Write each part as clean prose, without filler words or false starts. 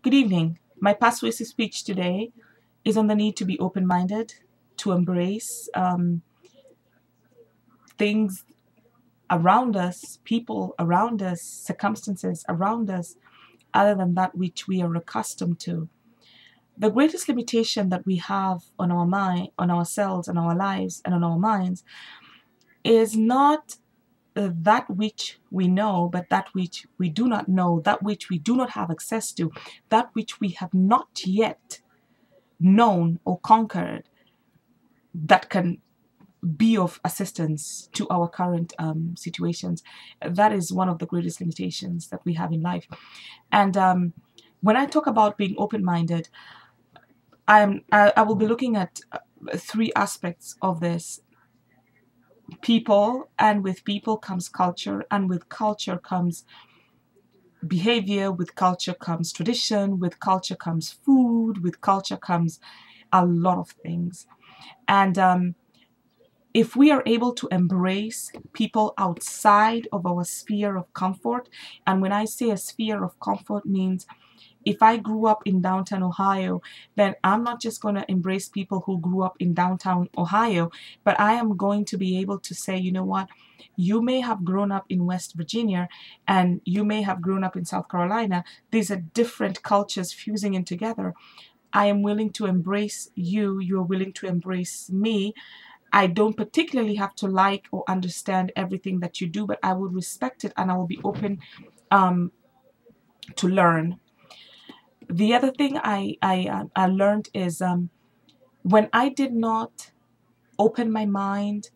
Good evening. My persuasive speech today is on the need to be open-minded, to embrace things around us, people around us, circumstances around us, other than that which we are accustomed to. The greatest limitation that we have on our mind, on ourselves, on our lives, and on our minds is not that which we know, but that which we do not know, that which we do not have access to, that which we have not yet known or conquered, that can be of assistance to our current situations. That is one of the greatest limitations that we have in life. And when I talk about being open-minded, I will be looking at three aspects of this. People, and with people comes culture, and with culture comes behavior, with culture comes tradition, with culture comes food, with culture comes a lot of things. And if we are able to embrace people outside of our sphere of comfort, and when I say a sphere of comfort means if I grew up in downtown Ohio, then I'm not just going to embrace people who grew up in downtown Ohio, but I am going to be able to say, you know what, you may have grown up in West Virginia and you may have grown up in South Carolina. These are different cultures fusing in together. I am willing to embrace you. You're willing to embrace me. I don't particularly have to like or understand everything that you do, but I will respect it and I will be open to learn. The other thing I learned is when I did not open my mind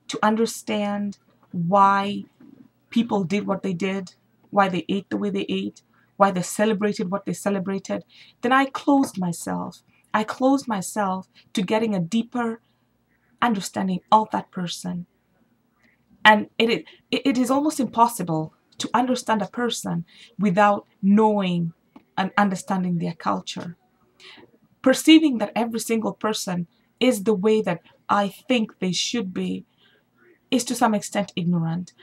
to understand why people did what they did, why they ate the way they ate, why they celebrated what they celebrated, then I closed myself. I closed myself to getting a deeper understanding of that person. And it is almost impossible to understand a person without knowing and understanding their culture. Perceiving that every single person is the way that I think they should be is to some extent ignorant.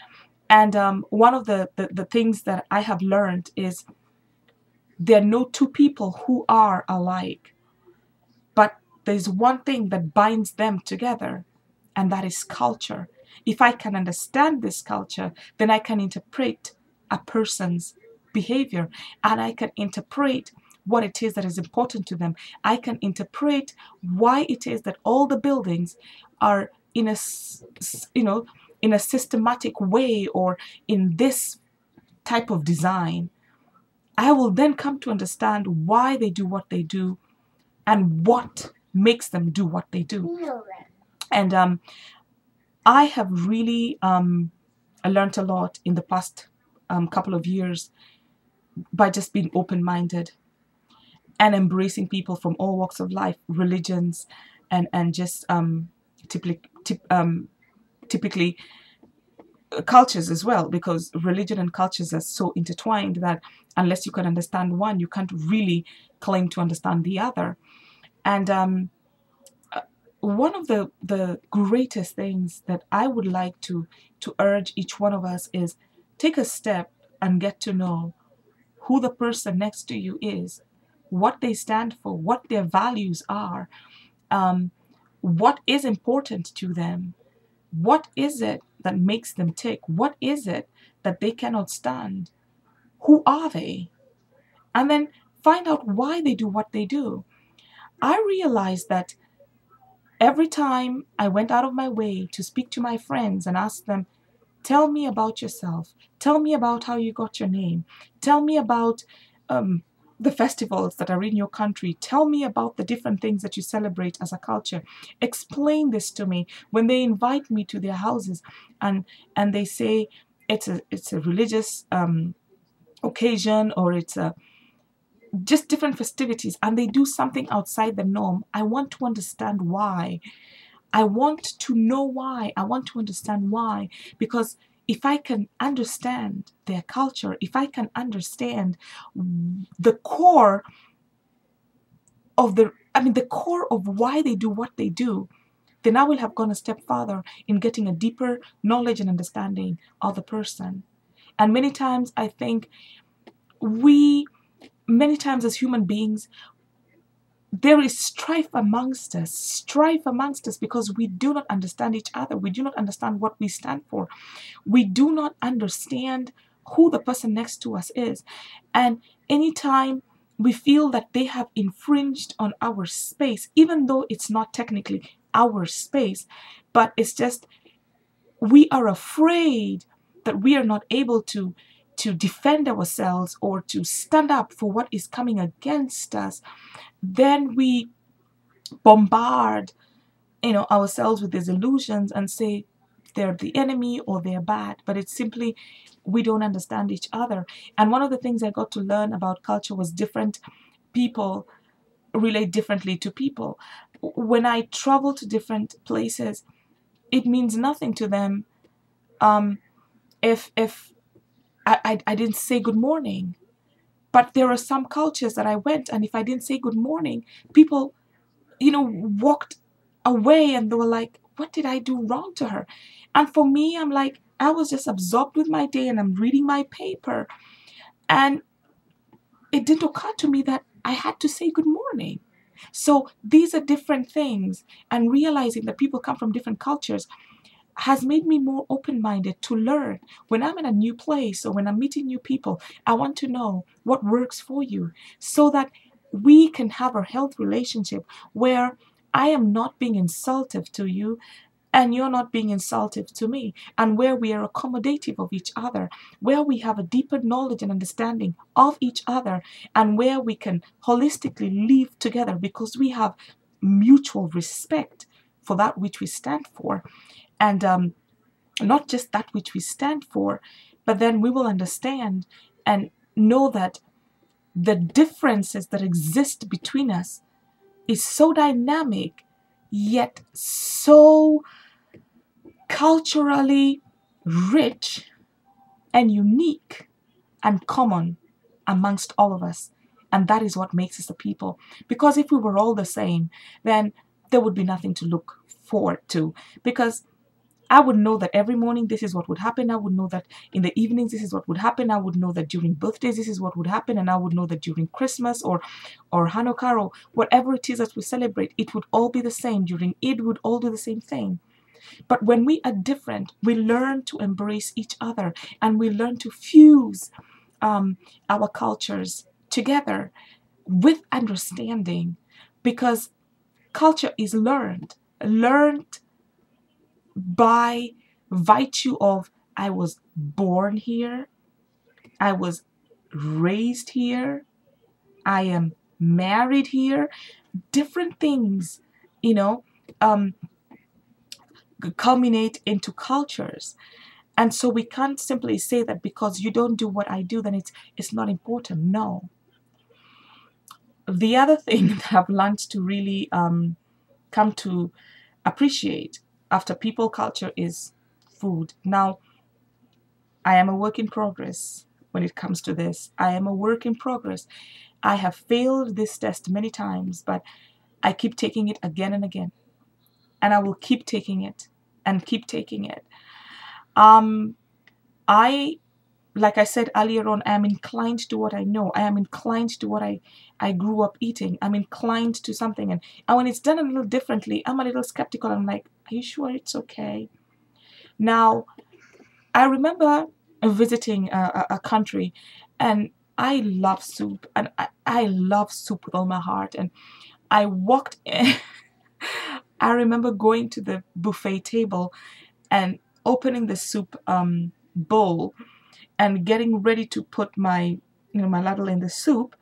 And one of the things that I have learned is there are no two people who are alike, but there's one thing that binds them together, and that is culture. If I can understand this culture, then I can interpret a person's behavior and I can interpret what it is that is important to them. I can interpret why it is that all the buildings are in a, in a systematic way or in this type of design. I will then come to understand why they do what they do and what makes them do what they do. And I have really learned a lot in the past couple of years by just being open-minded and embracing people from all walks of life, religions, and just typically cultures as well, because religion and cultures are so intertwined that unless you can understand one, you can't really claim to understand the other. And one of the greatest things that I would like to urge each one of us is take a step and get to know who the person next to you is, what they stand for, what their values are, what is important to them, what is it that makes them tick, what is it that they cannot stand, who are they, and then find out why they do what they do. I realized that every time I went out of my way to speak to my friends and ask them, tell me about yourself, tell me about how you got your name, tell me about the festivals that are in your country, tell me about the different things that you celebrate as a culture, explain this to me. When they invite me to their houses and they say it's a religious occasion, or it's a just different festivities, and they do something outside the norm, I want to understand why. I want to know why. I want to understand why. Because if I can understand their culture, if I can understand the core of the core of why they do what they do, then I will have gone a step further in getting a deeper knowledge and understanding of the person. And many times I think we many times as human beings, there is strife amongst us because we do not understand each other. We do not understand what we stand for. We do not understand who the person next to us is. And anytime we feel that they have infringed on our space, even though it's not technically our space, but it's just we are afraid that we are not able to defend ourselves or to stand up for what is coming against us, then we bombard ourselves with these illusions and say they're the enemy or they're bad. But it's simply we don't understand each other. And one of the things I got to learn about culture was different people relate differently to people. When I travel to different places, it means nothing to them if I didn't say good morning. But there are some cultures that I went, and if I didn't say good morning, people walked away and they were like, what did I do wrong to her? And for me, I'm like, I was just absorbed with my day and I'm reading my paper. And it didn't occur to me that I had to say good morning. So these are different things. And realizing that people come from different cultures has made me more open-minded to learn. When I'm in a new place or when I'm meeting new people, I want to know what works for you so that we can have a healthy relationship where I am not being insultive to you and you're not being insultive to me, and where we are accommodative of each other, where we have a deeper knowledge and understanding of each other, and where we can holistically live together because we have mutual respect for that which we stand for. And not just that which we stand for, but then we will understand and know that the differences that exist between us is so dynamic, yet so culturally rich and unique and common amongst all of us. And that is what makes us a people. Because if we were all the same, then there would be nothing to look forward to. Because I would know that every morning this is what would happen. I would know that in the evenings this is what would happen. I would know that during birthdays this is what would happen. And I would know that during Christmas or Hanukkah or whatever it is that we celebrate, it would all be the same. During Eid, we would all do the same thing. But when we are different, we learn to embrace each other and we learn to fuse our cultures together with understanding, because culture is learned by virtue of I was born here, I was raised here, I am married here. Different things, you know, um, culminate into cultures. And so we can't simply say that because you don't do what I do, then it's not important. No. The other thing that I've learned to really come to appreciate after people culture is food. Now, I am a work in progress when it comes to this. I am a work in progress. I have failed this test many times, but I keep taking it again and again. And I will keep taking it and keep taking it. I like I said earlier on, I am inclined to what I know. I am inclined to what I grew up eating. I'm inclined to something. And when it's done a little differently, I'm a little skeptical. I'm like, are you sure it's okay? Now, I remember visiting a country, and I love soup. And I love soup with all my heart. And I walked in. I remember going to the buffet table and opening the soup bowl and getting ready to put my ladle in the soup,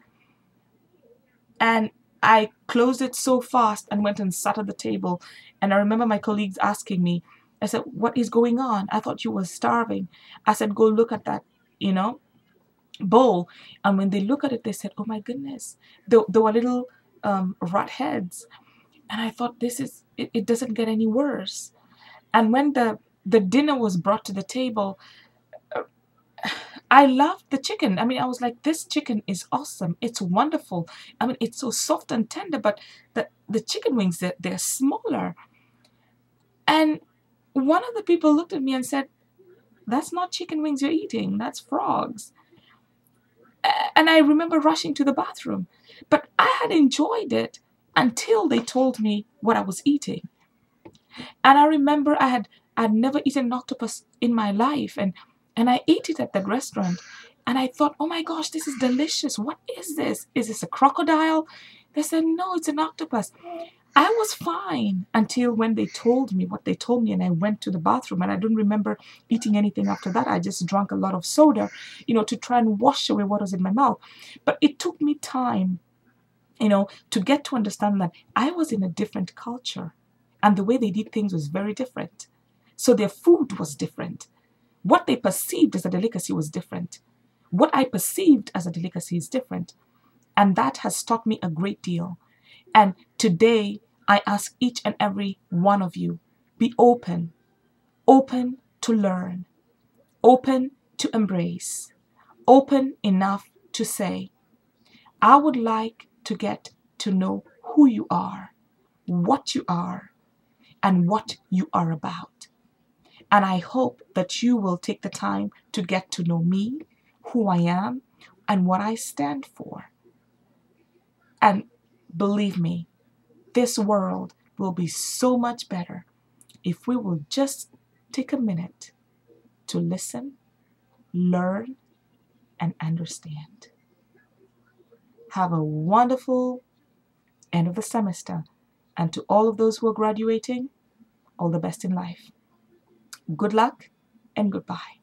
and I closed it so fast and went and sat at the table. And I remember my colleagues asking me, I said, what is going on? I thought you were starving. I said, go look at that, you know, bowl. And when they look at it, they said, oh my goodness, there were little rat heads. And I thought, it doesn't get any worse. And when the dinner was brought to the table, I loved the chicken. I mean, I was like, this chicken is awesome. It's wonderful. I mean, it's so soft and tender, but the chicken wings, they're smaller. And one of the people looked at me and said, that's not chicken wings you're eating. That's frogs. And I remember rushing to the bathroom. But I had enjoyed it until they told me what I was eating. And I remember I'd never eaten an octopus in my life, and I ate it at that restaurant. And I thought, oh my gosh, this is delicious. What is this? Is this a crocodile? They said, no, it's an octopus. I was fine until when they told me what they told me, and I went to the bathroom, and I don't remember eating anything after that. I just drank a lot of soda, to try and wash away what was in my mouth. But it took me time, to get to understand that I was in a different culture, and the way they did things was very different. So their food was different. What they perceived as a delicacy was different. What I perceived as a delicacy is different. And that has taught me a great deal. And today, I ask each and every one of you, be open, open to learn, open to embrace, open enough to say, I would like to get to know who you are, and what you are about. And I hope that you will take the time to get to know me, who I am, and what I stand for. And believe me, this world will be so much better if we will just take a minute to listen, learn, and understand. Have a wonderful end of the semester. And to all of those who are graduating, all the best in life. Good luck and goodbye.